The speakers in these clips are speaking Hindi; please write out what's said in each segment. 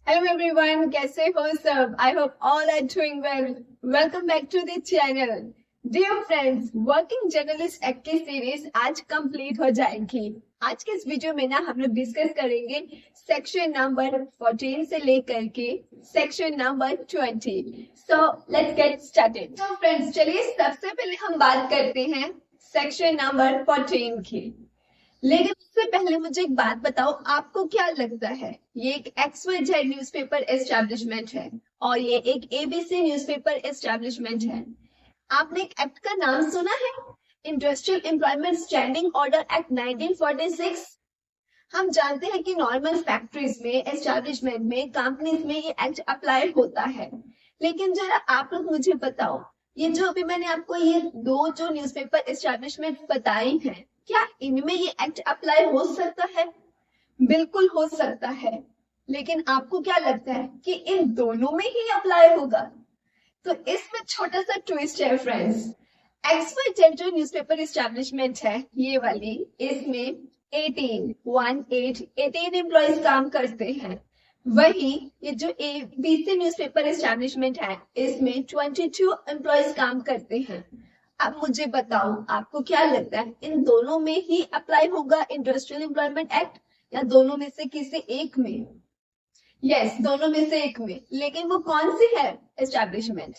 Hello everyone, कैसे हो सब? I hope all are doing well. Welcome back to the channel. Dear friends, working journalist act की सीरीज आज कंप्लीट हो जाएगी। आज के इस वीडियो में ना हम लोग डिस्कस करेंगे सेक्शन नंबर 14 से लेकर के section number 20। So let's get started. So friends, चलिए सबसे पहले हम बात करते हैं सेक्शन नंबर 14 की। लेकिन उससे पहले मुझे एक बात बताओ, आपको क्या लगता है ये एक XYZ न्यूज़पेपर एस्टैब्लिशमेंट है और ये एक ABC न्यूज़पेपर एस्टैब्लिशमेंट है। आपने एक एक्ट का नाम सुना है, industrial employment standing order act 1946। हम जानते हैं कि नॉर्मल फैक्ट्रीज में, एस्टैब्लिशमेंट में, कंपनीज में ये एक्ट अप्लाई होता है। लेकिन जरा आप लोग मुझे बताओ, ये जो अभी मैंने आपको ये दो जो न्यूज़पेपर एस्टैब्लिशमेंट बताई हैं, क्या इनमें ये एक्ट अप्लाई हो सकता है? बिल्कुल हो सकता है। लेकिन आपको क्या लगता है कि इन दोनों में ही अप्लाई होगा? तो इसमें छोटा सा ट्विस्ट है फ्रेंड्स। XYZ जो न्यूज़पेपर एस्टैब्लिशमेंट है, ये वाली, इसमें 18 एम्प्लॉयज काम करते हैं। वही ये जो ABC न्यूज़पेपर एस्टैब्लिशमेंट है, इसमें 22 एम्प्लॉयज काम करते हैं। अब मुझे बताओ, आपको क्या लगता है इन दोनों में ही अप्लाई होगा इंडस्ट्रियल एम्प्लॉयमेंट एक्ट या दोनों में से किसी एक में? यस, दोनों में से एक में। लेकिन वो कौन सी है एस्टैब्लिशमेंट?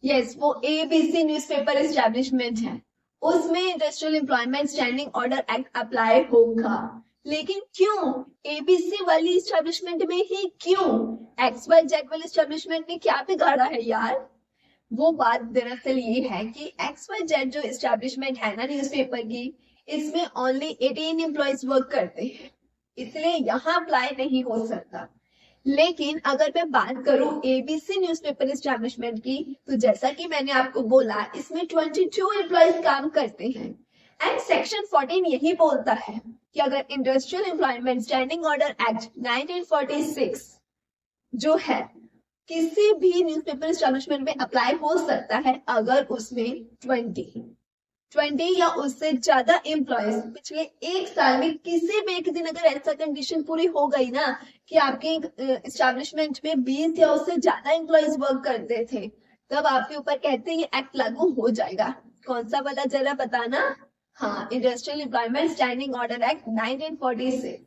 यस, वो ABC न्यूज़पेपर एस्टैब्लिशमेंट है। उसमें industrial employment standing order act apply होगा। लेकिन क्यों ABC वाली एस्टैब्लिशमेंट में ही क्यों? XYZ वाली एस्टैब्लिशमेंट ने क्या बिगाड़ा है यार? वो बात दरअसल ये है कि XYZ जो एस्टैब्लिशमेंट है ना न्यूज़पेपर की, इसमें ओनली 18 एम्प्लॉयज वर्क करते हैं, इसलिए यहाँ अप्लाई नहीं हो सकता। लेकिन अगर मैं बात करूं ABC न्यूज़पेपर एस्टैब्लिशमेंट की, तो जैसा कि मैंने आपको बोला, इसमें 22 एम्प्लॉयज काम करते हैं। एंड सेक्शन 14 यही बोलता है कि अगर industrial employment standing order act 1946 जो है किसी भी न्यूज़पेपर एस्टैब्लिशमेंट में अप्लाई हो सकता है अगर उसमें 20 या उससे ज्यादा एम्प्लॉयज पिछले एक साल में किसी भी एक दिन, अगर ऐसा कंडीशन पूरी हो गई ना कि आपके एस्टैब्लिशमेंट में 20 या उससे ज्यादा एम्प्लॉयज वर्क करते थे, तब आपके ऊपर कहते हैं ये एक्ट लागू हो जाएगा। कौन सा वाला जरा बताना? हाँ, industrial employment standing order act 1946।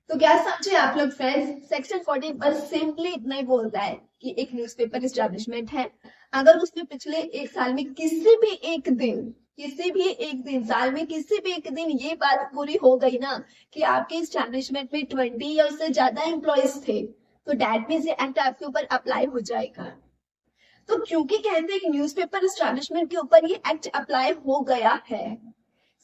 तो क्या समझे आप लोग फ्रेंड्स? सेक्शन 14 बस सिंपली इतना ही बोलता है कि एक न्यूज़पेपर एस्टैब्लिशमेंट है, अगर उसमें पिछले एक साल में किसी भी एक दिन साल में किसी भी एक दिन ये बात पूरी हो गई ना कि आपके एस्टैब्लिशमेंट में 20 या उससे ज्यादा एम्प्लॉयज थे, तो दैट मींस ये एक्ट आपके ऊपर अप्लाई हो जाएगा। तो क्योंकि कहते हैं कि न्यूज़पेपर एस्टैब्लिशमेंट के ऊपर ये एक्ट अप्लाई हो गया है,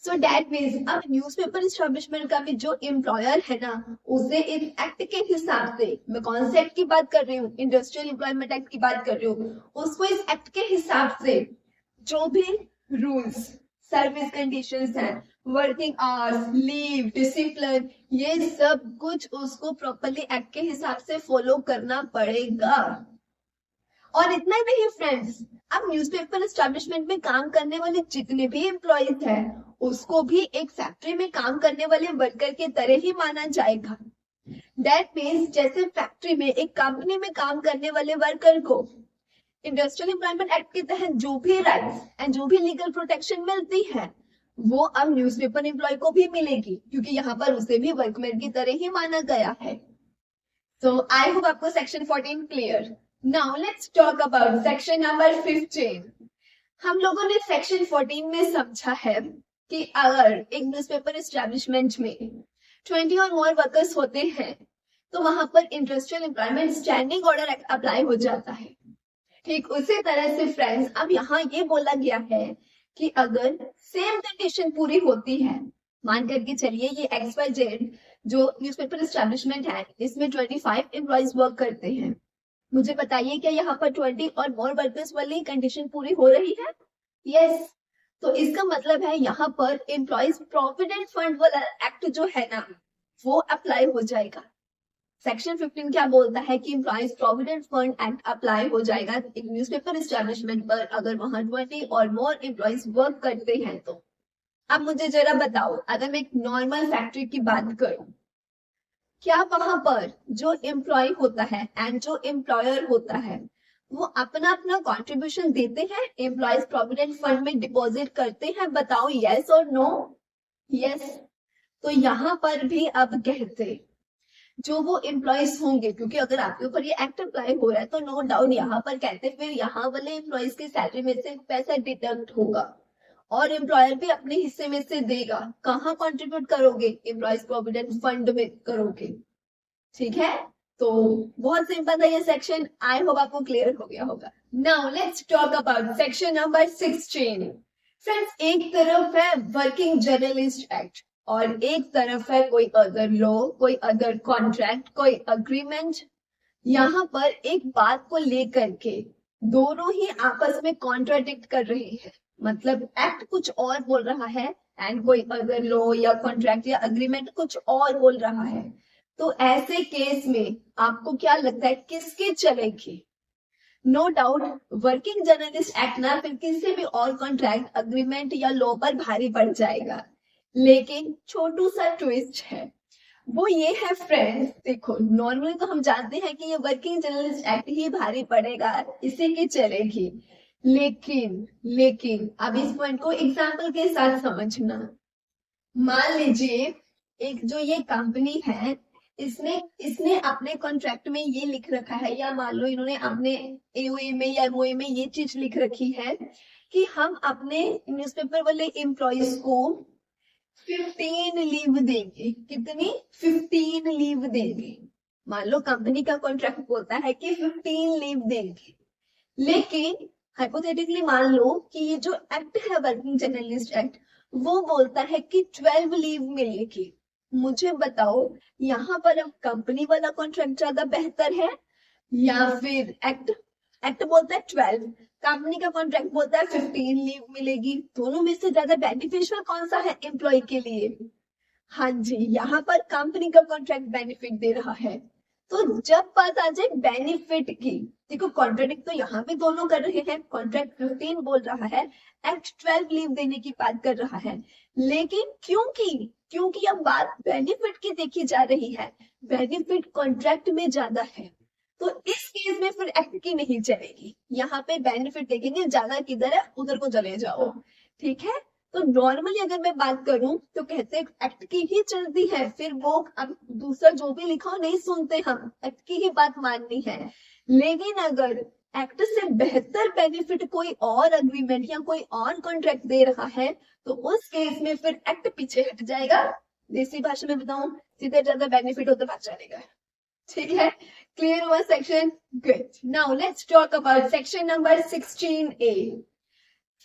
सो दैट मीन्स अब न्यूज़पेपर एस्टैब्लिशमेंट का भी जो एम्प्लॉयर है ना, उसे इस एक्ट के हिसाब से, मैं कौन से एक्ट की बात कर रही हूँ, इंडस्ट्रियल एम्प्लॉयमेंट एक्ट की बात कर रही हूँ, उसको इस एक्ट के हिसाब से जो भी रूल्स, सर्विस कंडीशंस हैं, वर्किंग आवर्स, लीव, डिसिप्लिन, ये सब कुछ उसको प्रॉपरली एक्ट के हिसाब से फॉलो करना पड़ेगा। और इतना ही नहीं फ्रेंड्स, अब न्यूज़पेपर एस्टैब्लिशमेंट में काम करने वाले जितने भी एम्प्लॉयज हैं, उसको भी एक फैक्ट्री में काम करने वाले वर्कर के तरह ही माना जाएगा। दैट मीन्स जैसे फैक्ट्री में, एक कंपनी में काम करने वाले वर्कर को इंडस्ट्रियल एम्प्लॉयमेंट एक्ट के तहत जो भी राइट्स एंड जो भी लीगल प्रोटेक्शन मिलती है, वो अब न्यूज़पेपर एम्प्लॉय को भी मिलेगी, क्योंकि यहाँ पर उसे भी वर्कमैन की तरह ही माना गया है। तो आई होप आपको section 14 clear. Now let's talk about section number 15। हम लोगों ने सेक्शन 14 में समझा है कि अगर एक न्यूज़पेपर एस्टैब्लिशमेंट में 20 और मोर वर्कर्स होते हैं, तो वहां पर industrial employment standing order act apply हो जाता है। ठीक उसी तरह से फ्रेंड्स, अब यहाँ ये बोला गया है कि अगर सेम कंडीशन पूरी होती है, मान करके चलिए ये XYZ जो न्यूज़पेपर एस्टैब्लिशमेंट है, इसमें 25 एम्प्लॉयज वर्क करते हैं। मुझे बताइए, क्या यहाँ पर 20 और मोर वर्कर्स वाली कंडीशन पूरी हो रही है? यस। तो इसका मतलब है यहाँ पर एम्प्लॉयज प्रोविडेंट फंड वाला एक्ट जो है ना, वो अप्लाई हो जाएगा। सेक्शन 15 क्या बोलता है कि employees provident fund act apply हो जाएगा एक न्यूज़पेपर एस्टैब्लिशमेंट पर, अगर वहां 20 और मोर एम्प्लॉयज वर्क करते हैं तो। अब मुझे जरा बताओ, अगर मैं एक नॉर्मल फैक्ट्री की बात करूं, क्या वहां पर जो एम्प्लॉय होता है एंड जो एम्प्लॉयर होता है वो अपना अपना कंट्रीब्यूशन देते हैं, एम्प्लॉयज प्रोविडेंट फंड में डिपॉजिट करते हैं? बताओ यस और नो। यस। तो यहाँ पर भी अब कहते जो वो एम्प्लॉयज होंगे, क्योंकि अगर आपके ऊपर ये एक्ट अप्लाई हो रहा है तो नो डाउट यहाँ पर कहते फिर यहाँ वाले एम्प्लॉयज की सैलरी में से पैसा डिडक्ट होगा और एम्प्लॉयर भी अपने हिस्से में से देगा। कहाँ कंट्रीब्यूट करोगे? एम्प्लॉयज प्रोविडेंट फंड में करोगे। ठीक है, तो बहुत सिंपल था ये सेक्शन। आई होप आपको क्लियर हो गया होगा। Now let's talk about section number 16। Friends, एक तरफ है वर्किंग जर्नलिस्ट एक्ट और एक तरफ है कोई अदर लॉ, कोई अदर कॉन्ट्रैक्ट, कोई अग्रीमेंट। यहाँ पर एक बात को लेकर के दोनों ही आपस में कॉन्ट्राडिक्ट कर रहे हैं, मतलब एक्ट कुछ और बोल रहा है एंड कोई अदर लॉ या कॉन्ट्रैक्ट या अग्रीमेंट कुछ और बोल रहा है। तो ऐसे केस में आपको क्या लगता है किसकी चलेगी? No doubt working journalist act ना फिर किसी भी और कॉन्ट्रैक्ट, अग्रीमेंट या लॉ पर भारी पड़ जाएगा। लेकिन छोटू सा ट्विस्ट है, वो ये है फ्रेंड्स, देखो नॉर्मली तो हम जानते हैं कि ये वर्किंग जर्नलिस्ट एक्ट ही भारी पड़ेगा, इसी की चलेगी। लेकिन लेकिन अब इस पॉइंट को एग्जाम्पल के साथ समझना। मान लीजिए एक जो ये कंपनी है इसने इसने अपने कॉन्ट्रैक्ट में ये लिख रखा है, या मान लो इन्होंने अपने एओए में या एमओए में ये चीज लिख रखी है कि हम अपने न्यूज़पेपर वाले एम्प्लॉयज को 15 लीव देंगे। कितनी? 15 लीव देंगे। मान लो कंपनी का कॉन्ट्रैक्ट बोलता है कि 15 लीव देंगे, लेकिन हाइपोथेटिकली मान लो कि ये जो एक्ट है वर्किंग जर्नलिस्ट एक्ट वो बोलता है कि 12 लीव मिलेगी। मुझे बताओ यहाँ पर अब कंपनी वाला कॉन्ट्रैक्ट ज्यादा बेहतर है या फिर एक्ट? एक्ट बोलता है 12, कंपनी का कॉन्ट्रैक्ट बोलता है 15 लीव मिलेगी। दोनों में से ज्यादा बेनिफिशियल कौन सा है एम्प्लॉय के लिए? हाँ जी, यहाँ पर कंपनी का कॉन्ट्रैक्ट बेनिफिट दे रहा है। तो जब बात आ जाए बेनिफिट की, देखो कॉन्ट्रैक्ट तो यहाँ भी दोनों कर रहे हैं, कॉन्ट्रैक्ट 15 बोल रहा है, एक्ट 12 लीव देने की बात कर रहा है। लेकिन क्योंकि अब बात बेनिफिट की देखी जा रही है, बेनिफिट कॉन्ट्रैक्ट में ज्यादा है, तो इस केस में फिर एक्ट की नहीं चलेगी। यहाँ पे बेनिफिट देखेंगे, ज्यादा किधर है उधर को चले जाओ। ठीक है, तो नॉर्मली अगर मैं बात करूं तो कहते हैं एक्ट की ही चलती है, फिर वो अब दूसरा जो भी लिखा हो नहीं सुनते, हम एक्ट की ही बात माननी है। लेकिन अगर एक्ट से बेहतर बेनिफिट कोई और अग्रीमेंट या कोई और कॉन्ट्रैक्ट दे रहा है तो उस केस में फिर एक्ट पीछे हट जाएगा। देसी भाषा में बताऊं, जिधर ज्यादा बेनिफिट हो तो भाग चलेगा। ठीक है, क्लियर हुआ section? Good. Now let's talk about section number 16A।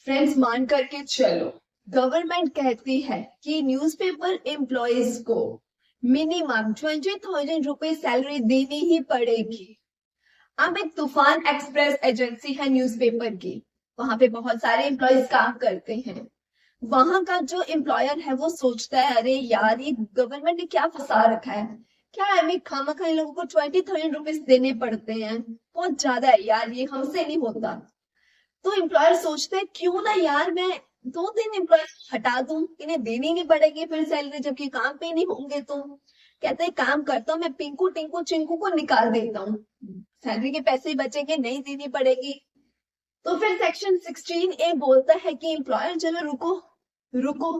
Friends, मान करके चलो, गवर्नमेंट कहती है कि न्यूज़पेपर एम्प्लॉयज को मिनिमम 20,000 रुपए सैलरी देनी ही पड़ेगी। अब एक तूफान एक्सप्रेस एजेंसी है न्यूज़पेपर की, वहां पे बहुत सारे एम्प्लॉयज काम करते हैं। वहां का जो एम्प्लॉयर है वो सोचता है अरे यार ये गवर्नमेंट ने क्या फंसा रखा है, क्या हमें खामखा इन लोगों को 20,000 रुपीज देने पड़ते हैं, बहुत ज्यादा है यार, ये हमसे नहीं होता। तो एम्प्लॉयर सोचते हैं क्यों ना यार मैं 2-3 एम्प्लॉय हटा दूं, इन्हें देनी नहीं पड़ेगी फिर सैलरी, जबकि काम पे नहीं होंगे। तो कहते हैं काम करता हूँ मैं, पिंकू टिंकू चिंकू को निकाल देता हूँ, सैलरी के पैसे बचेंगे, नहीं देनी पड़ेगी। तो फिर सेक्शन 16A बोलता है कि एम्प्लॉयर चलो रुको रुको,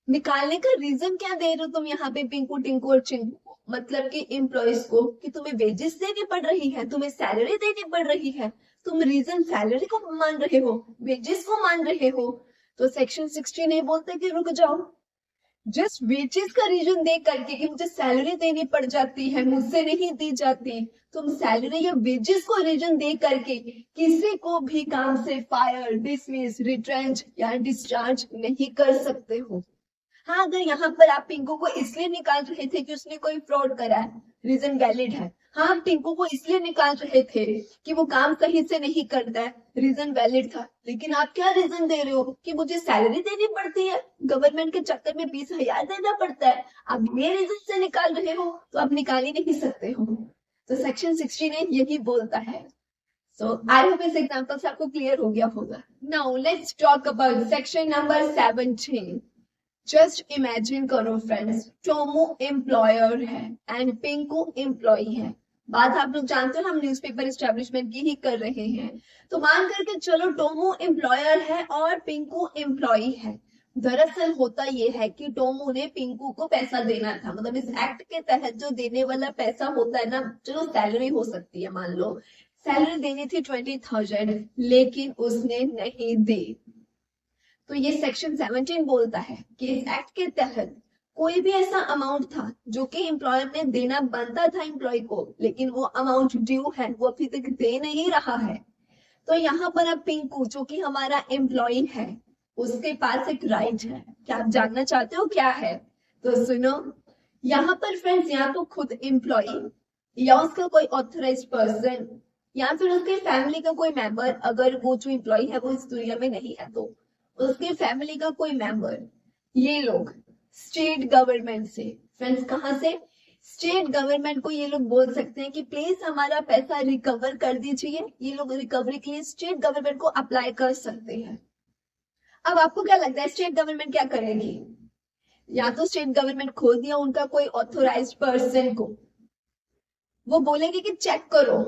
निकालने का रीजन क्या दे रहे हो तुम यहाँ पे पिंकू टिंकू और चिंकू, मतलब कि एम्प्लॉयज को कि तुम्हें वेजेस देनी पड़ रही है, तुम्हें सैलरी देनी पड़ रही है, तुम रीजन सैलरी को मान रहे हो, वेजेस को मान रहे हो। तो सेक्शन 16A बोलते हैं कि रुक जाओ, जस्ट वेजेस का रीजन दे करके कि मुझे सैलरी देनी पड़ जाती है, मुझसे नहीं दी जाती, तुम सैलरी या वेजेस को रीजन दे करके किसी को भी काम से फायर, डिसमिस, रिट्रेंच या डिस्चार्ज नहीं कर सकते हो। हाँ, अगर यहाँ पर आप पिंकू को इसलिए निकाल रहे थे कि उसने कोई फ्रॉड करा है, रीजन वैलिड है। हाँ, आप पिंकू को इसलिए निकाल रहे थे कि वो काम सही से नहीं करता है, रीजन वैलिड था। लेकिन आप क्या रीजन दे रहे हो कि मुझे सैलरी देनी पड़ती है, गवर्नमेंट के चक्कर में 20,000 देना पड़ता है, आप ये रीजन से निकाल रहे हो तो आप निकाल ही नहीं सकते हो। तो सेक्शन 16A यही बोलता है। सो आई होप इस एग्जांपल से आपको क्लियर हो गया होगा। Now let's talk about section number 17। Just imagine करो फ्रेंड्स, टोमो एम्प्लॉयर है एंड पिंकू एम्प्लॉय है। बात आप लोग जानते हो हम न्यूज़पेपर एस्टेब्लिशमेंट की ही कर रहे हैं। तो मान करके चलो टोमो एम्प्लॉयर है और पिंकू एम्प्लॉय है। दरअसल होता ये है कि टोमो ने पिंकू को पैसा देना था, मतलब इस एक्ट के तहत जो देने वाला पैसा होता है ना, चलो सैलरी हो सकती है, मान लो सैलरी देनी थी 20,000, लेकिन उसने नहीं दी। तो ये सेक्शन 17 बोलता है कि इस एक्ट के तहत कोई भी ऐसा अमाउंट था जो कि एम्प्लॉयर ने देना बनता था एम्प्लॉय को, लेकिन वो अमाउंट ड्यू है, वो अभी तक दे नहीं रहा है। तो यहाँ पर अब पिंकू जो कि हमारा एम्प्लॉय है, उसके पास एक राइट है। क्या आप जानना चाहते हो क्या है? तो सुनो, यहाँ पर फ्रेंड्स या तो खुद एम्प्लॉय या उसका कोई ऑथराइज्ड पर्सन या फिर उसके फैमिली का कोई मेंबर, अगर वो जो एम्प्लॉय है वो इस दुनिया में नहीं है तो उसके फैमिली का कोई मेंबर, ये लोग स्टेट गवर्नमेंट से, फ्रेंड्स कहां से? स्टेट गवर्नमेंट को ये लोग बोल सकते हैं कि प्लीज हमारा पैसा रिकवर कर दीजिए। ये लोग रिकवरी के लिए स्टेट गवर्नमेंट को अप्लाई कर सकते हैं। अब आपको क्या लगता है स्टेट गवर्नमेंट क्या करेगी? या तो स्टेट गवर्नमेंट खोल दिया उनका कोई ऑथोराइज्ड पर्सन को, वो बोलेंगे कि चेक करो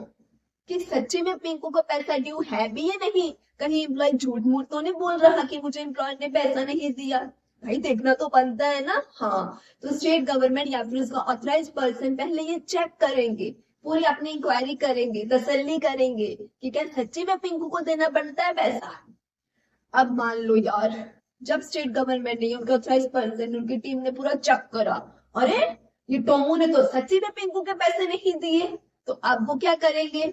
कि सच्ची में पिंकू को पैसा ड्यू है भी या नहीं, कहीं एम्प्लॉय झूठ मूठ तो नहीं बोल रहा कि मुझे एम्प्लॉयर ने पैसा नहीं दिया। भाई देखना तो बनता है ना। हाँ, तो स्टेट गवर्नमेंट या फिर उसका ऑथराइज पर्सन पहले ये चेक करेंगे, पूरी अपनी इंक्वायरी करेंगे, तसल्ली करेंगे कि क्या सच्ची में पिंकू को देना बनता है पैसा। अब मान लो यार, जब स्टेट गवर्नमेंट ने उनका ऑथराइज पर्सन उनकी टीम ने पूरा चेक करा, अरे ये टोमू ने तो सच्ची में पिंकू के पैसे नहीं दिए, तो अब वो क्या करेंगे?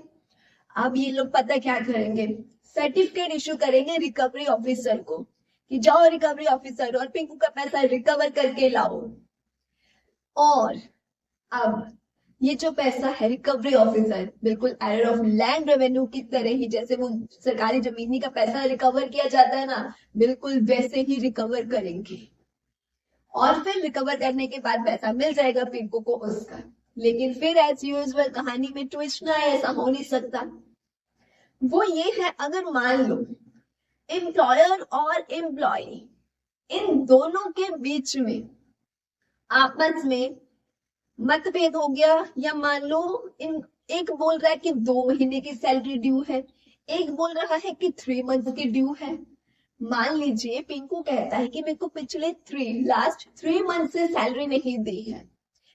अब ये लोग पता क्या करेंगे, सर्टिफिकेट इशू करेंगे रिकवरी ऑफिसर को कि जाओ रिकवरी ऑफिसर और पिंकू का पैसा रिकवर करके लाओ। और अब ये जो पैसा है रिकवरी ऑफिसर बिल्कुल एरर ऑफ लैंड रेवेन्यू की तरह ही, जैसे वो सरकारी जमीनी का पैसा रिकवर किया जाता है ना, बिल्कुल वैसे ही रिकवर करेंगे। और फिर रिकवर करने के बाद पैसा मिल जाएगा पिंकू को उसका। लेकिन फिर एज यूजुअल कहानी में ट्विस्ट ना है, ऐसा हो नहीं सकता। वो ये है, अगर मान लो एम्प्लॉयर और एम्प्लॉय इन दोनों के बीच में आपस में मतभेद हो गया, या मान लो इन एक बोल रहा है कि 2 महीने की सैलरी ड्यू है, एक बोल रहा है कि 3 मंथ की ड्यू है। मान लीजिए पिंकू कहता है कि मेरे को पिछले लास्ट 3 मंथ से सैलरी नहीं दी है,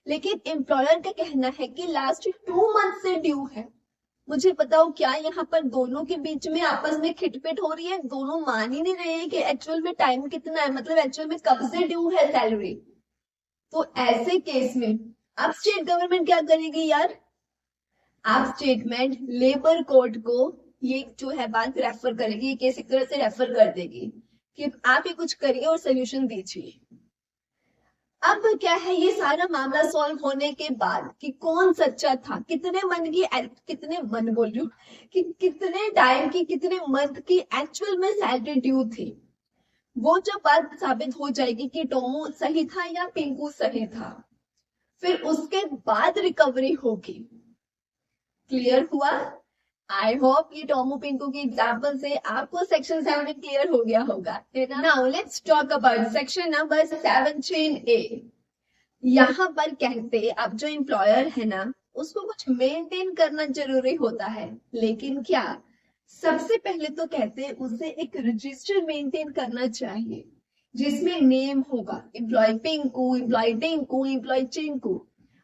लेकिन एम्प्लॉयर का कहना है कि लास्ट 2 मंथ से ड्यू है। मुझे बताओ क्या यहाँ पर दोनों के बीच में आपस में खिटपिट हो रही है? दोनों मान ही नहीं रहे हैं कि एक्चुअल में टाइम कितना है, मतलब एक्चुअल में कब से ड्यू है सैलरी। तो ऐसे केस में अब स्टेट गवर्नमेंट क्या करेगी यार? आप स्टेटमेंट लेबर कोर्ट को ये जो है बात रेफर करेगी, ये केस एक तरह से रेफर कर देगी कि आप ही कुछ करिए और सोल्यूशन दीजिए। अब क्या है, ये सारा मामला सॉल्व होने के बाद कि कौन सच्चा था, कितने मन बोल रही हूँ कि कितने टाइम की, कितने मंथ की एक्चुअल में सैलरी ड्यू थी, वो जब बात साबित हो जाएगी कि टोमू सही था या पिंकू सही था, फिर उसके बाद रिकवरी होगी। क्लियर हुआ? आई होप ये टोमू पिंकू की एग्जाम्पल से आपको सेक्शन 7 क्लियर हो गया होगा। Now let's talk about section number 17A। यहाँ पर कहते अब जो एम्प्लॉयर है ना, उसको कुछ मेंटेन करना जरूरी होता है, लेकिन क्या? सबसे पहले तो कहते उसे एक रजिस्टर मेंटेन करना चाहिए जिसमें नेम होगा employ Pinku, employ Tinku, employ Chinku,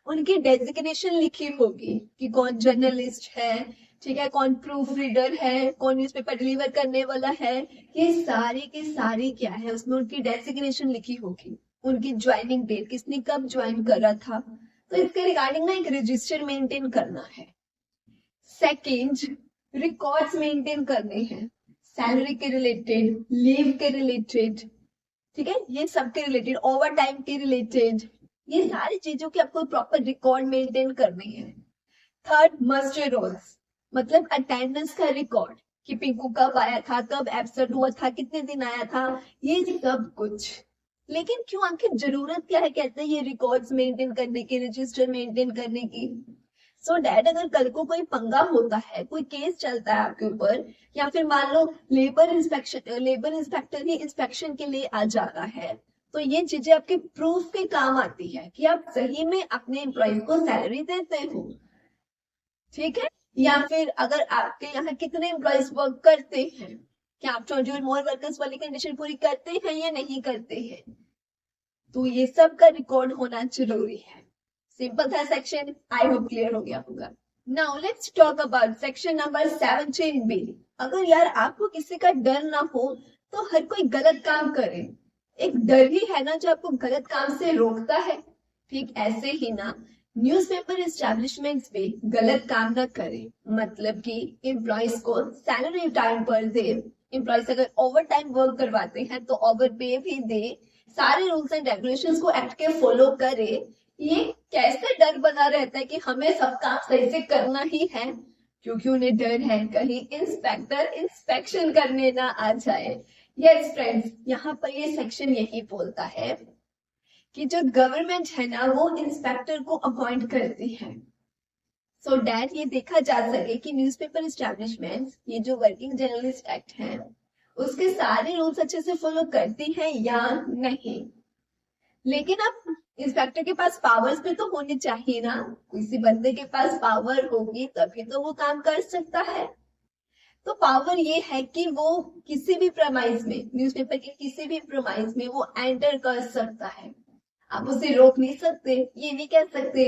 उनकी डेजिग्नेशन लिखी होगी कि कौन जर्नलिस्ट है, ठीक है, कौन प्रूफ रीडर है, कौन न्यूज़पेपर डिलीवर करने वाला है, ये सारी की सारी क्या है उसमें उनकी डेजिग्नेशन लिखी होगी, उनकी ज्वाइनिंग डेट, किसने कब ज्वाइन करा था। तो इसके रिगार्डिंग ना एक रजिस्टर मेंटेन करना है। सेकेंड, रिकॉर्ड्स मेंटेन करने हैं, सैलरी के रिलेटेड, लीव के रिलेटेड, ठीक है, ये सब के रिलेटेड, ओवर टाइम के रिलेटेड, ये सारी चीजों के आपको प्रॉपर रिकॉर्ड मेंटेन करने हैं। थर्ड, मस्टर रोल्स, मतलब अटेंडेंस का रिकॉर्ड कि पिंकू कब आया था, कब एब्सेंट हुआ था, कितने दिन आया था, ये सब कुछ। लेकिन क्यों, आखिर जरूरत क्या है कहते हैं ये रिकॉर्ड्स मेंटेन करने की, रजिस्टर मेंटेन करने की? सो डैड अगर कल को कोई पंगा होता है, कोई केस चलता है आपके ऊपर, या फिर मान लो लेबर इंस्पेक्टर ही इंस्पेक्शन के लिए आ जाता है, तो ये चीजें आपके प्रूफ के काम आती है कि आप सही में अपने एम्प्लॉयज को सैलरी देते हो, ठीक है। या फिर अगर आपके यहाँ कितने एम्प्लॉयज वर्क करते हैं, क्या आप 20 और मोर वर्कर्स वाली कंडीशन पूरी करते हैं या नहीं करते हैं, तो ये सब का रिकॉर्ड होना जरूरी है। सिंपल था सेक्शन, आई होप क्लियर हो गया होगा। Now let's talk about section number 17B। अगर यार आपको किसी का डर ना हो तो हर कोई गलत काम करे, एक डर ही है ना जो आपको गलत काम से रोकता है। ठीक ऐसे ही ना न्यूज़पेपर एस्टैब्लिशमेंट्स भी गलत काम ना करे, मतलब कि एम्प्लॉयज को सैलरी टाइम पर दे, एम्प्लॉयज अगर ओवर टाइम वर्क करवाते हैं तो ओवर पे भी दे, सारे रूल्स एंड रेगुलेशंस को एक्ट के फॉलो करे। ये कैसे डर बना रहता है कि हमें सब काम सही से करना ही है, क्योंकि उन्हें डर है कहीं इंस्पेक्टर इंस्पेक्शन करने ना आ जाए। यस फ्रेंड्स, यहाँ पर ये सेक्शन यही बोलता है कि जो गवर्नमेंट है ना वो इंस्पेक्टर को अपॉइंट करती है, सो डैट ये देखा जा सके कि न्यूज़पेपर एस्टैब्लिशमेंट्स, ये जो वर्किंग जर्नलिस्ट एक्ट है, उसके सारे रूल्स अच्छे से फॉलो करती है या नहीं। लेकिन अब इंस्पेक्टर के पास पावर्स भी तो होनी चाहिए ना, किसी बंदे के पास पावर होगी तभी तो वो काम कर सकता है। तो पावर ये है कि वो किसी भी प्रमाइज में, न्यूज़पेपर के किसी भी प्रमाइज में वो एंटर कर सकता है। आप उसे रोक नहीं सकते, ये नहीं कह सकते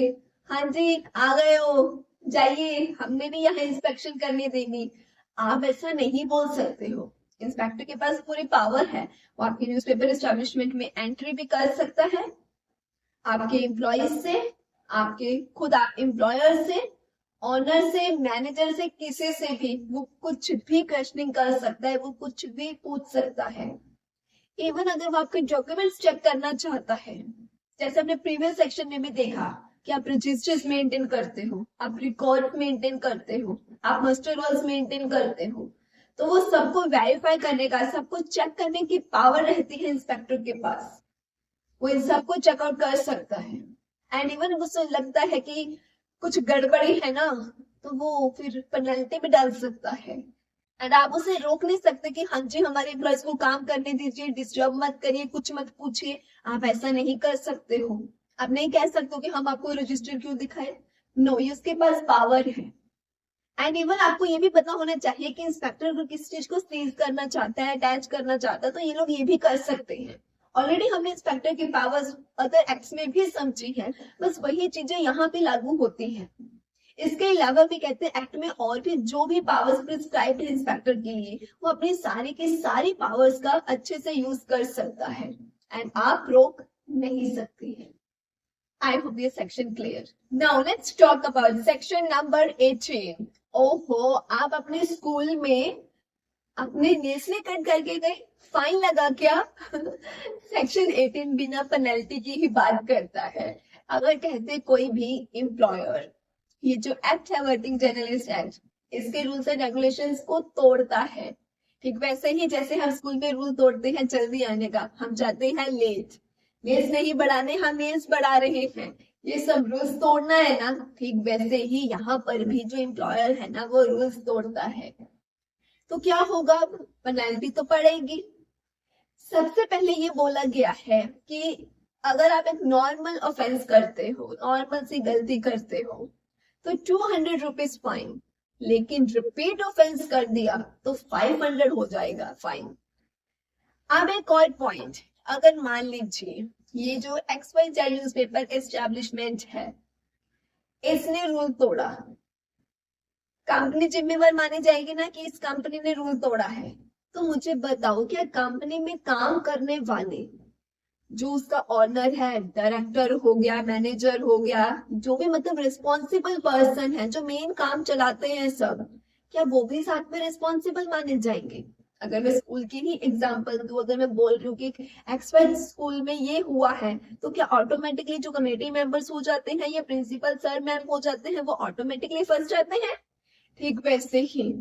हाँ जी आ गए हो जाइए हमने भी यहाँ इंस्पेक्शन करने देनी, आप ऐसा नहीं बोल सकते हो। इंस्पेक्टर के पास पूरी पावर है, वो आपके न्यूज़पेपर एस्टैब्लिशमेंट में एंट्री भी कर सकता है, आपके एम्प्लॉयज से, आपके खुद आप एम्प्लॉयर से, ऑनर से, मैनेजर से, किसी से भी वो कुछ भी क्वेश्चनिंग कर सकता है, वो कुछ भी पूछ सकता है। इवन अगर वो आपके डॉक्यूमेंट्स चेक करना चाहता है, जैसे हमने प्रीवियस सेक्शन में भी देखा कि आप रजिस्टर्स मेंटेन करते हो, आप रिकॉर्ड मेंटेन करते हो, आप मास्टर रोल्स मेंटेन करते हो, तो वो सबको वेरीफाई करने का, सबको चेक करने की पावर रहती है इंस्पेक्टर के पास। वो इन सबको चेकआउट कर सकता है। एंड इवन उसे लगता है कि कुछ गड़बड़ी है ना, तो वो फिर पेनल्टी भी डाल सकता है। एंड आप उसे रोक नहीं सकते कि हाँ जी हमारे एम्प्लॉयज को काम करने दीजिए, डिस्टर्ब मत करिए, कुछ मत पूछिए, आप ऐसा नहीं कर सकते हो। आप नहीं कह सकते हो कि हम आपको रजिस्टर क्यों दिखाए, नो, ये उसके पास पावर है। एंड इवन आपको ये भी पता होना चाहिए कि इंस्पेक्टर अगर किसी चीज को सीज करना चाहता है, अटैच करना चाहता है, तो ये लोग ये भी कर सकते हैं। ऑलरेडी हमने इंस्पेक्टर की पावर्स अदर एक्ट्स में भी समझी है, बस वही चीजें यहाँ पे लागू होती हैं। इसके अलावा भी कहते हैं एक्ट में और भी जो भी पावर्स प्रिस्क्राइब्ड है इंस्पेक्टर के लिए, वो अपनी सारी की सारी पावर्स का अच्छे से यूज कर सकता है एंड आप रोक नहीं सकती है। आई होप ये section clear. Now let's talk about section number 18। ओहो, आप अपने स्कूल में अपने नेस्ले कट करके गए, फाइन लगा क्या? सेक्शन 18 बिना पेनल्टी की ही बात करता है। अगर कहते कोई भी एम्प्लॉयर ये जो एक्ट है वर्किंग जर्नलिस्ट एक्ट, इसके रूल्स एंड रेगुलेशंस को तोड़ता है, ठीक वैसे ही जैसे हम स्कूल में रूल तोड़ते हैं जल्दी आने का, हम जाते हैं लेट, मेज नहीं बढ़ाने हम मेज बढ़ा रहे हैं, ये सब रूल्स तोड़ना है ना, ठीक वैसे ही यहाँ पर भी जो एम्प्लॉयर है ना वो रूल्स तोड़ता है, तो क्या होगा, पेनल्टी तो पड़ेगी। सबसे पहले ये बोला गया है कि अगर आप एक नॉर्मल ऑफेंस करते हो, नॉर्मल सी गलती करते हो, तो 200 रुपीज फाइन, लेकिन रिपीट ऑफेंस कर दिया तो 500 हो जाएगा फाइन। अब एक और पॉइंट, अगर मान लीजिए ये जो XYZ न्यूज़पेपर एस्टैब्लिशमेंट है, इसने रूल तोड़ा, कंपनी जिम्मेवार मानी जाएगी ना कि इस कंपनी ने रूल तोड़ा है। तो मुझे बताओ क्या कंपनी में काम करने वाले जो उसका ऑनर है, डायरेक्टर हो गया, मैनेजर हो गया, जो भी मतलब रिस्पॉन्सिबल पर्सन है, जो मेन काम चलाते हैं सब, क्या वो भी साथ में रिस्पॉन्सिबल माने जाएंगे? अगर मैं स्कूल की ही एग्जांपल दूं, अगर मैं बोल रही हूँ कि एक्सवाइज स्कूल में ये हुआ है, तो क्या ऑटोमेटिकली जो कमेटी मेंबर्स हो जाते हैं या प्रिंसिपल सर मैम हो जाते हैं वो ऑटोमेटिकली फंस जाते हैं? ठीक वैसे ही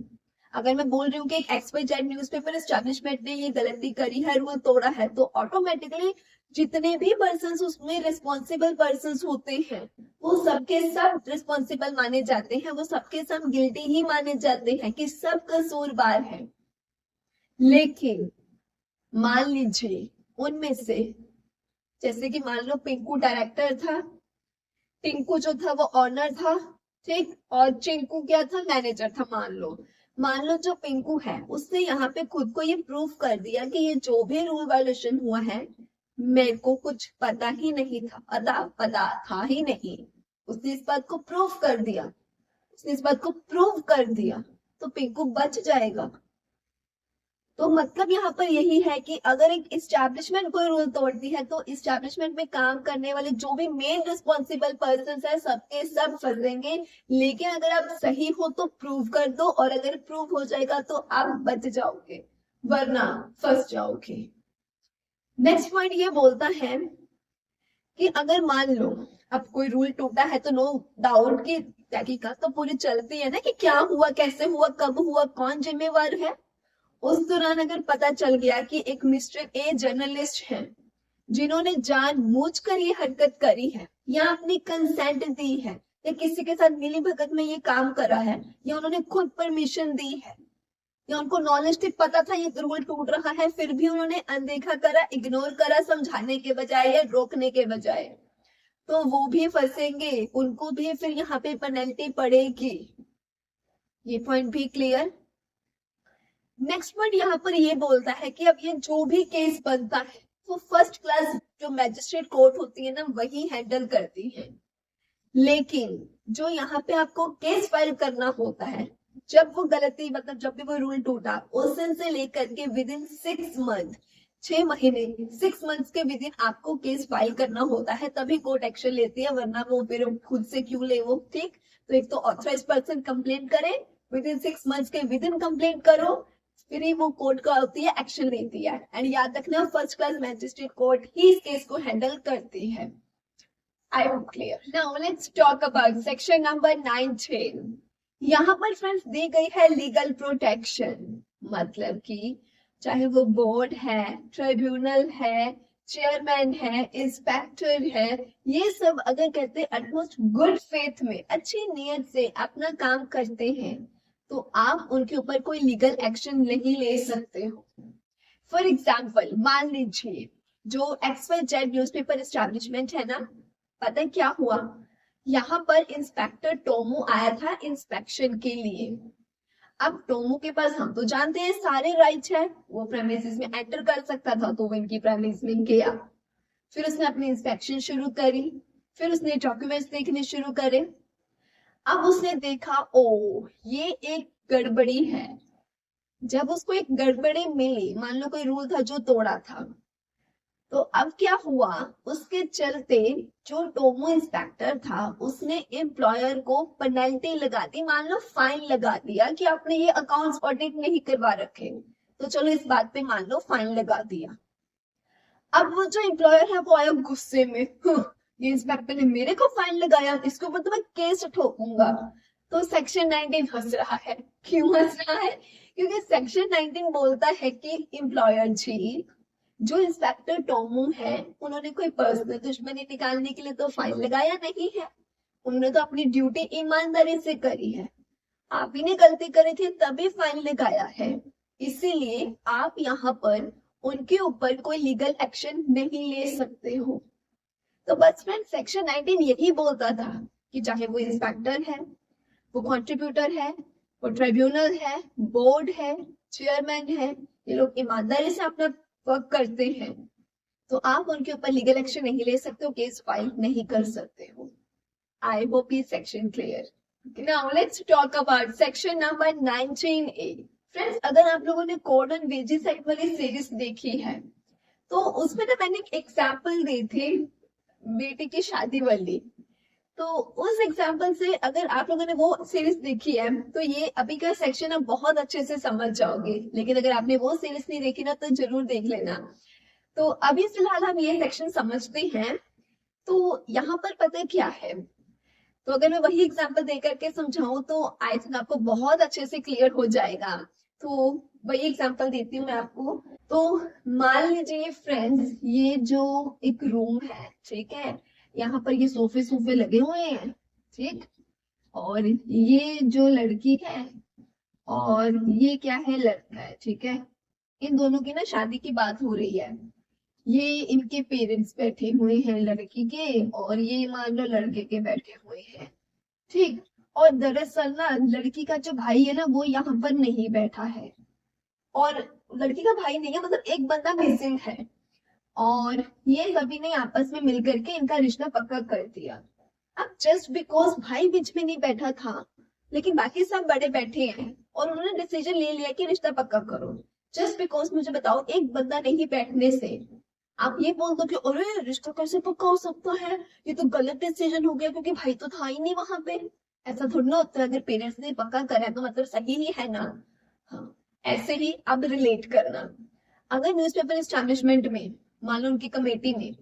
अगर मैं बोल रही हूँ कि एक XYZ न्यूज़पेपर एस्टैब्लिशमेंट ने ये गलती करी है, रूल तोड़ा है, तो ऑटोमेटिकली जितने भी पर्सन्स उसमें रिस्पॉन्सिबल पर्सन्स होते हैं वो सबके सब रिस्पॉन्सिबल माने जाते हैं, वो सबके सब गिल्टी ही माने जाते हैं कि सब कसूरवार है। लेकिन मान लीजिए उनमें से जैसे कि मान लो पिंकू डायरेक्टर था, टिंकू जो था वो ऑनर था, ठीक, और चिंकू क्या था, मैनेजर था। मान लो जो पिंकू है उसने यहाँ पे खुद को ये प्रूव कर दिया कि ये जो भी रूल वायलेशन हुआ है मेरे को कुछ पता ही नहीं था, अदा पता था ही नहीं। उसने इस बात को प्रूव कर दिया, उसने इस बात को प्रूव कर दिया, तो पिंकू बच जाएगा। तो मतलब यहाँ पर यही है कि अगर एक इस्टेब्लिशमेंट कोई रूल तोड़ती है तो इस्टेब्लिशमेंट में काम करने वाले जो भी मेन रिस्पॉन्सिबल पर्सन है सबके सब फंसेंगे। लेकिन अगर आप सही हो तो प्रूव कर दो, और अगर प्रूव हो जाएगा तो आप बच जाओगे, वरना फंस जाओगे। नेक्स्ट पॉइंट ये बोलता है कि अगर मान लो अब कोई रूल टूटा है तो नो डाउट की तहकीकात तो पूरी चलती है ना, कि क्या हुआ, कैसे हुआ, कब हुआ, कौन जिम्मेवार है। उस दौरान अगर पता चल गया कि एक मिस्टर ए जर्नलिस्ट हैं जिन्होंने जानबूझकर ये हरकत करी है, या अपनी कंसेंट दी है, या किसी के साथ मिली भगत में ये काम करा है, या उन्होंने खुद परमिशन दी है, या उनको नॉलेज थी, पता था ये रूल टूट रहा है, फिर भी उन्होंने अनदेखा करा, इग्नोर करा, समझाने के बजाय या रोकने के बजाय, तो वो भी फंसेंगे, उनको भी फिर यहाँ पे पेनल्टी पड़ेगी। ये पॉइंट भी क्लियर। नेक्स्ट पॉइंट यहाँ पर ये बोलता है कि अब ये जो भी केस बनता है वो फर्स्ट क्लास जो मैजिस्ट्रेट कोर्ट होती है ना वही हैंडल करती है। लेकिन जो यहाँ पे आपको केस फाइल करना होता है, जब वो गलती मतलब जब भी वो रूल टूटा उस दिन से लेकर के विद इन 6 मंथ, 6 महीने, 6 मंथ्स के विद इन आपको केस फाइल करना होता है, तभी कोर्ट एक्शन लेती है, वरना वो फिर खुद से क्यों ले वो, ठीक। तो एक तो ऑथराइज पर्सन कंप्लेंट करे, विद इन 6 मंथ्स के विद इन कंप्लेंट करो, फिर ही वो कोर्ट का होती है, एक्शन लेती है। एंड याद रखना फर्स्ट क्लास मैजिस्ट्रेट कोर्ट ही इस केस को हैंडल करती है। I hope clear. Now let's talk about section number 19। यहाँ पर फ्रेंड्स दी गई है लीगल प्रोटेक्शन, मतलब कि चाहे वो बोर्ड है, ट्रिब्यूनल है, चेयरमैन है, इंस्पेक्टर है, ये सब अगर कहते एटमोस्ट गुड फेथ में अच्छी नीयत से अपना काम करते हैं तो आप उनके ऊपर कोई लीगल एक्शन नहीं ले सकते हो। फॉर एग्जाम्पल मान लीजिए जो XYZ न्यूज़पेपर एस्टैब्लिशमेंट है ना, पता है क्या हुआ, यहाँ पर इंस्पेक्टर टोमो आया था इंस्पेक्शन के लिए। अब टोमो के पास हम तो जानते हैं सारे राइट्स है, वो प्रेमिसेस में एंटर कर सकता था, तो वो इनकी प्रेमिस में गया, फिर उसने अपनी इंस्पेक्शन शुरू करी, फिर उसने डॉक्यूमेंट्स देखने शुरू करे। अब उसने देखा ओ ये एक गड़बड़ी है। जब उसको एक गड़बड़ी मिली, मान लो कोई रूल था जो तोड़ा था, तो अब क्या हुआ, उसके चलते जो टोमो इंस्पेक्टर था उसने एम्प्लॉयर को पेनल्टी लगा दी, मान लो फाइन लगा दिया कि आपने ये अकाउंट्स ऑडिट नहीं करवा रखे, तो चलो इस बात पे मान लो फाइन लगा दिया। अब वो जो एम्प्लॉयर है वो आया गुस्से में, ये इंस्पेक्टर ने मेरे को फाइन लगाया, इसके ऊपर तो मैं केस ठोकूंगा। तो सेक्शन 19 हंस रहा है। क्यों हंस रहा है? क्योंकि सेक्शन 19 बोलता है कि एम्प्लॉयर जी, जो इंस्पेक्टर टोमो है उन्होंने कोई पर्सनल दुश्मनी निकालने के लिए तो फाइन लगाया नहीं है, उन्होंने तो अपनी ड्यूटी ईमानदारी से करी है, आप ही ने गलती करी थी तभी फाइन लगाया है, इसीलिए आप यहाँ पर उनके ऊपर कोई लीगल एक्शन नहीं ले सकते हो। तो बस फ्रेंड सेक्शन 19 यही बोलता था कि चाहे वो इंस्पेक्टर है, वो कंट्रीब्यूटर है, वो ट्रिब्यूनल है, बोर्ड है, चेयरमैन है, ये लोग ईमानदारी से अपना वर्क करते हैं, तो आप उनके ऊपर लीगल एक्शन नहीं ले सकते हो, केस फाइल नहीं कर सकते हो। आई होप ये section clear. Now let's talk about section number 19A। Friends अगर आप लोगों ने कोड ऑन वेजेस एक्ट वाली सीरीज देखी है तो उसमें ना मैंने एक एग्जांपल दी थी बेटी की शादी वाली, तो उस एग्जाम्पल से अगर आप लोगों ने वो सीरीज देखी है तो ये अभी का सेक्शन आप बहुत अच्छे से समझ जाओगे, लेकिन अगर आपने वो सीरीज नहीं देखी ना तो जरूर देख लेना। तो अभी फिलहाल हम ये सेक्शन समझते हैं। तो यहाँ पर पता क्या है, तो अगर मैं वही एग्जाम्पल दे करके समझाऊं तो आई थिंक आपको बहुत अच्छे से क्लियर हो जाएगा। तो वही एग्जाम्पल देती हूँ मैं आपको। तो मान लीजिए फ्रेंड्स ये जो एक रूम है, ठीक है, यहाँ पर ये सोफे सोफे लगे हुए हैं, ठीक, और ये जो लड़की है और ये क्या है, लड़का है, ठीक है, इन दोनों की ना शादी की बात हो रही है। ये इनके पेरेंट्स बैठे हुए हैं लड़की के, और ये मान लो लड़के के बैठे हुए हैं, ठीक। और दरअसल ना लड़की का जो भाई है ना वो यहाँ पर नहीं बैठा है, और लड़की का भाई नहीं है, मतलब एक बंदा मिसिंग है, और ये सभी ने आपस में मिल करके इनका रिश्ता पक्का कर दिया। अब जस्ट बिकॉज भाई बीच में नहीं बैठा था, लेकिन बाकी सब बड़े बैठे हैं और उन्होंने डिसीजन ले लिया कि रिश्ता पक्का करो। जस्ट बिकॉज मुझे बताओ, एक बंदा नहीं बैठने से आप ये बोल दो कि अरे रिश्ता कैसे पक्का हो सकता है, ये तो गलत डिसीजन हो गया क्योंकि भाई तो था ही नहीं वहां पे। ऐसा थोड़ा ना होता है, अगर पेरेंट्स ने पक्का करा है तो मतलब सही ही है ना। हाँ, ऐसे ही अब रिलेट करना, अगर न्यूज़पेपर एस्टैब्लिशमेंट में मान लो उनकी कमेटी में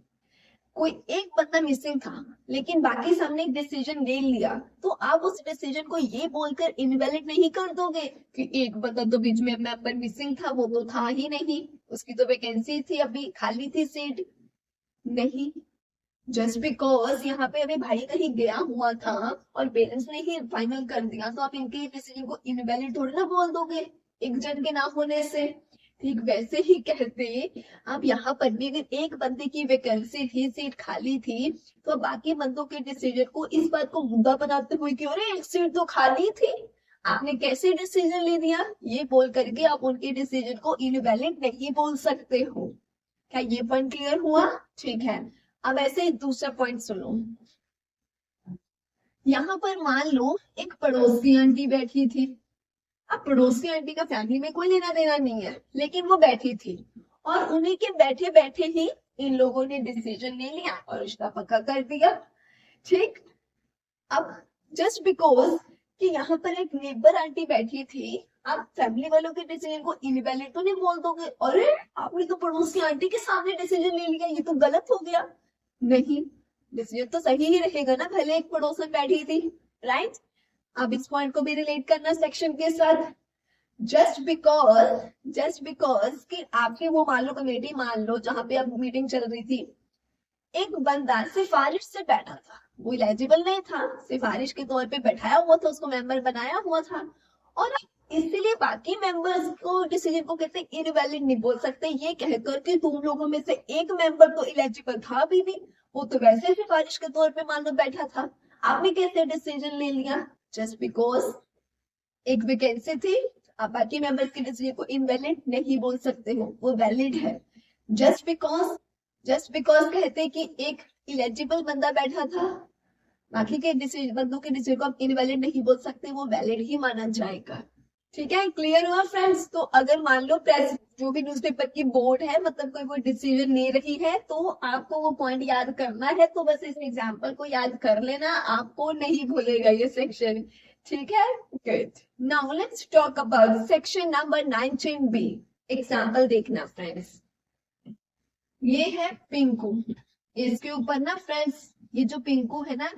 कोई एक बंदा मिसिंग था, लेकिन बाकी सबने एक डिसीजन ले लिया, तो आप उस डिसीजन को ये बोलकर इनवैलिड नहीं कर दोगे कि एक बंदा तो बीच में मेंबर मिसिंग था, वो तो था ही नहीं, उसकी तो वैकेंसी थी, अभी खाली थी सीट। नहीं, जस्ट बिकॉज यहाँ पे अभी भाई कहीं गया हुआ था और पेरेंट्स ने ही फाइनल कर दिया, तो आप इनके डिसीजन को इनवैलिड थोड़ी ना बोल दोगे एक जन के ना होने से। ठीक वैसे ही कहते आप यहाँ पर भी अगर एक बंदे की वैकेंसी थी, सीट खाली थी, तो बाकी बंदों के डिसीजन को इस बात को मुद्दा बनाते हुए कि अरे एक सीट तो खाली थी, आपने कैसे डिसीजन ले दिया, ये बोल करके आप उनके डिसीजन को इनवैलिड नहीं बोल सकते हो। क्या ये पॉइंट क्लियर हुआ? ठीक है, अब ऐसे ही दूसरा पॉइंट सुनो। यहाँ पर मान लो एक पड़ोसी आंटी बैठी थी। अब पड़ोसी आंटी का फैमिली में कोई लेना देना नहीं है, लेकिन वो बैठी थी, और उन्हीं के बैठे बैठे ही इन लोगों ने डिसीजन ले लिया और रिश्ता पक्का कर दिया। ठीक, अब जस्ट बिकॉज कि यहाँ पर एक नेबर आंटी बैठी थी, आप फैमिली वालों के डिसीजन को इनवैलिड तो नहीं बोल दोगे, अरे आपने तो पड़ोसी आंटी के सामने डिसीजन ले लिया, ये तो गलत हो गया। नहीं, डिसीजन तो सही ही रहेगा ना, भले एक पड़ोसन बैठी थी, राइट। अब इस पॉइंट को भी रिलेट करना सेक्शन के साथ। जस्ट बिकॉज कि आपके वो मान लो कमेटी, मान लो जहां पे अब मीटिंग चल रही थी, एक बंदा सिफारिश से बैठा था, वो एलिजिबल नहीं था, सिफारिश के तौर पे बैठाया हुआ था, उसको मेंबर बनाया हुआ था, और इसीलिए बाकी मेंबर्स को डिसीजन को कहते इनवैलिड नहीं बोल सकते, ये कहकर कि तुम लोगों में से एक मेंबर तो एलिजिबल था भी नहीं, वो तो वैसे सिफारिश के तौर पे मान लो बैठा था, आपने कैसे डिसीजन ले लिया? जस्ट बिकॉज एक वैकेंसी थी, आप बाकी मेंबर्स के डिसीजन को इनवैलिड नहीं बोल सकते हो, वो वैलिड है। जस्ट बिकॉज कहते कि एक इलेजिबल बंदा बैठा था, बाकी के डिसीजन बंदों के डिसीजन को आप इनवैलिड नहीं बोल सकते, वो वैलिड ही माना जाएगा। ठीक है, क्लियर हुआ फ्रेंड्स? तो अगर मान लो प्रेस जो भी न्यूज़पेपर की बोर्ड है, मतलब कोई वो डिसीजन ले रही है, तो आपको वो पॉइंट याद करना है, तो बस इस एग्जांपल को याद कर लेना, आपको नहीं भूलेगा ये सेक्शन। ठीक है, good. Now let's talk about section number 19B। Example देखना फ्रेंड्स, ये है पिंकू, इसके ऊपर ना फ्रेंड्स, ये जो पिंकू है ना,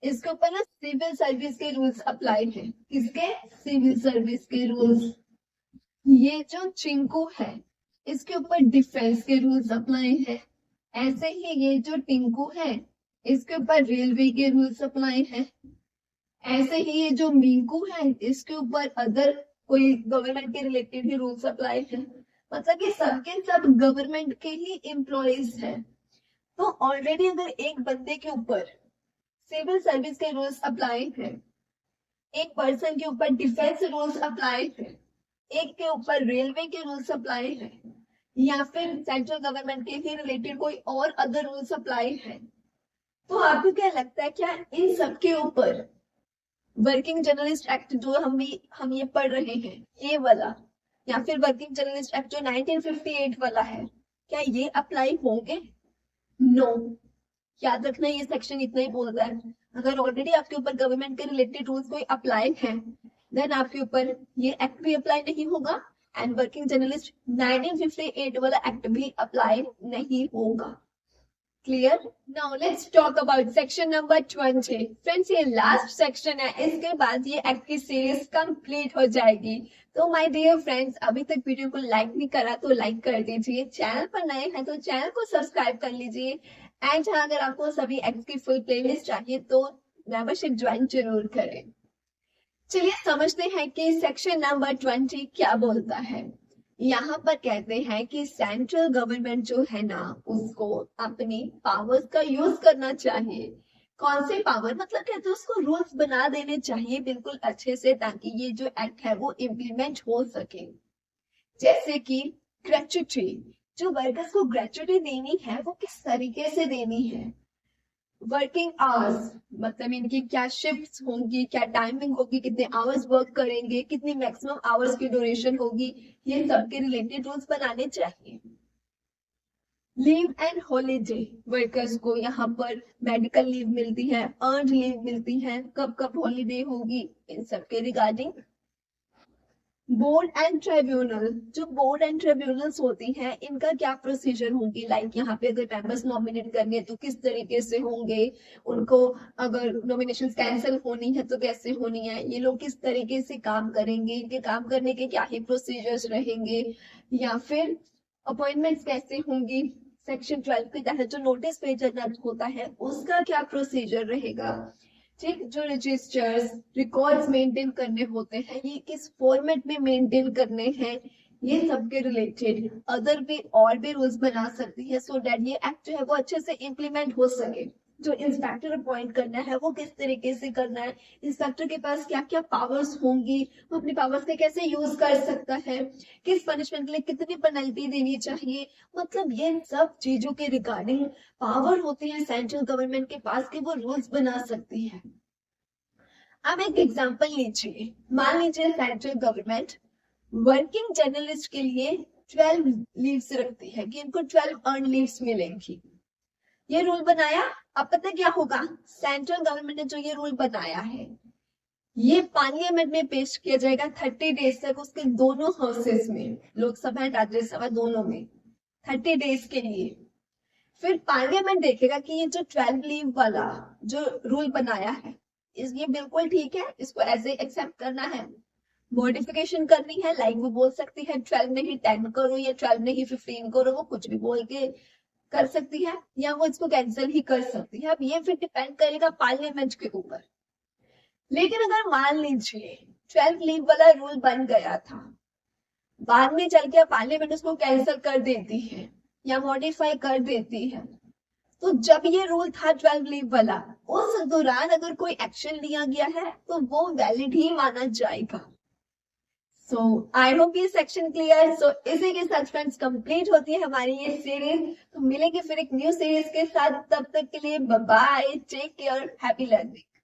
इसके ऊपर ना सिविल सर्विस के रूल्स अप्लाई है। किसके? सिविल सर्विस के रूल्स। ये जो चिंकू है, इसके ऊपर डिफेंस के रूल्स अप्लाई है। ऐसे ही ये जो टिंकू है, इसके ऊपर रेलवे के रूल्स अप्लाई है। ऐसे ही ये जो मिंकू है, इसके ऊपर अदर कोई गवर्नमेंट के रिलेटेड ही रूल्स अप्लाई है। मतलब ये सबके सब गवर्नमेंट के ही एम्प्लॉयज हैं। तो ऑलरेडी अगर एक बंदे के ऊपर सिविल सर्विस के रूल्स अप्लाई है, एक पर्सन के ऊपर डिफेंस रूल्स अप्लाई है, एक के ऊपर रेलवे के रूल्स अप्लाई है, या फिर सेंट्रल गवर्नमेंट के ही रिलेटेड कोई और अदर रूल्स अप्लाई है, तो आपको क्या लगता है, क्या इन सब के ऊपर वर्किंग जर्नलिस्ट एक्ट जो हम ये पढ़ रहे हैं, ये वाला, या फिर वर्किंग जर्नलिस्ट एक्ट जो 1958 वाला है, क्या ये अप्लाई होंगे? नो। याद रखना, ये सेक्शन इतना ही बोल रहा है, अगर ऑलरेडी आपके ऊपर गवर्नमेंट के रिलेटेड रूल्स कोई अप्लाई है, देन आपके ऊपर ये एक्ट भी अप्लाई नहीं होगा, एंड वर्किंग जर्नलिस्ट 1958 वाला एक्ट भी अप्लाई नहीं होगा। Clear? Now let's talk about section number 20। Friends, ये लास्ट सेक्शन है, इसके बाद ये एक्ट की सीरीज कंप्लीट हो जाएगी। तो माय डियर फ्रेंड्स, अभी तक वीडियो को लाइक नहीं करा तो लाइक कर दीजिए, चैनल पर नए हैं तो चैनल को सब्सक्राइब कर लीजिए, एंड अगर आपको सभी एक्ट की फुल प्लेलिस्ट चाहिए तो मेंबरशिप ज्वाइन जरूर करें। चलिए समझते हैं कि सेक्शन नंबर 20 क्या बोलता है। यहाँ पर कहते हैं कि सेंट्रल गवर्नमेंट जो है ना, उसको अपनी पावर्स का यूज करना चाहिए। कौन से पावर, मतलब कहते हैं उसको रूल्स बना देने चाहिए बिल्कुल अच्छे से, ताकि ये जो एक्ट है वो इम्प्लीमेंट हो सके। जैसे कि ग्रेच्युटी, जो वर्कर्स को ग्रेच्युटी देनी है वो किस तरीके से देनी है। वर्किंग आवर्स, मतलब इनकी क्या शिफ्ट्स होंगी, क्या टाइमिंग होगी, कितने आवर्स वर्क करेंगे, कितनी मैक्सिमम आवर्स की ड्यूरेशन होगी, ये सब के रिलेटेड रूल्स बनाने चाहिए। लीव एंड हॉलीडे, वर्कर्स को यहाँ पर मेडिकल लीव मिलती है, अर्न लीव मिलती है, कब कब हॉलीडे होगी, इन सब के रिगार्डिंग। बोर्ड एंड ट्रिब्यूनल, जो बोर्ड एंड ट्रिब्यूनल्स होती हैं इनका क्या प्रोसीजर होगी, लाइक यहाँ पे अगर मेंबर्स नॉमिनेट करने तो किस तरीके से होंगे, उनको अगर नॉमिनेशन कैंसिल होनी है तो कैसे होनी है, ये लोग किस तरीके से काम करेंगे, इनके काम करने के क्या ही प्रोसीजर्स रहेंगे, या फिर अपॉइंटमेंट्स कैसे होंगी, सेक्शन 12 के तहत जो नोटिस भेजना होता है उसका क्या प्रोसीजर रहेगा। ठीक, जो रजिस्टर्स रिकॉर्ड्स मेंटेन करने होते हैं ये किस फॉर्मेट में मेंटेन करने हैं, ये सब के रिलेटेड अदर भी और भी रूल्स बना सकती है, सो दैट ये एक्ट जो है वो अच्छे से इम्प्लीमेंट हो सके। जो इंस्पेक्टर अपॉइंट करना है वो किस तरीके से करना है, इंस्पेक्टर के पास क्या क्या पावर्स होंगी, वो अपनी पावर्स से कैसे यूज कर सकता है, किस पनिशमेंट के लिए कितनी पेनल्टी देनी चाहिए, मतलब ये सब चीजों के रिगार्डिंग पावर होती है सेंट्रल गवर्नमेंट के पास कि वो रूल्स बना सकती है। अब एक एग्जांपल लीजिए, मान लीजिए सेंट्रल गवर्नमेंट वर्किंग जर्नलिस्ट के लिए 12 लीव्स रखती है कि इनको 12 अर्न लीव्स मिलेंगी। ये रूल बनाया, अब पता क्या होगा, सेंट्रल गवर्नमेंट ने जो ये रूल बनाया है ये पार्लियामेंट में पेश किया जाएगा 30 डेज तक, उसके दोनों हाउसेस में, लोकसभा एंड राज्यसभा दोनों में 30 डेज के लिए। फिर पार्लियामेंट देखेगा कि ये जो 12 लीव वाला जो रूल बनाया है ये बिल्कुल ठीक है, इसको ऐसे एक्सेप्ट करना है, मॉडिफिकेशन करनी है, लाइक वो बोल सकती है 12 नहीं 10 करो या 12 नहीं 15 करो, वो कुछ भी बोल के कर सकती है, या वो इसको कैंसिल ही कर सकती है। अब ये फिर डिपेंड करेगा पार्लियामेंट के ऊपर। लेकिन अगर मान लीजिए 12 लीव वाला रूल बन गया था, बाद में चल के पार्लियामेंट उसको कैंसिल कर देती है या मॉडिफाई कर देती है, तो जब ये रूल था 12 लीव वाला उस दौरान अगर कोई एक्शन लिया गया है तो वो वैलिड ही माना जाएगा। सो आई होप ये सेक्शन क्लियर। सो इसी के साथ फ्रेंड्स कंप्लीट होती है हमारी ये सीरीज। तो मिलेंगे फिर एक न्यू सीरीज के साथ, तब तक के लिए bye bye, take care, happy learning.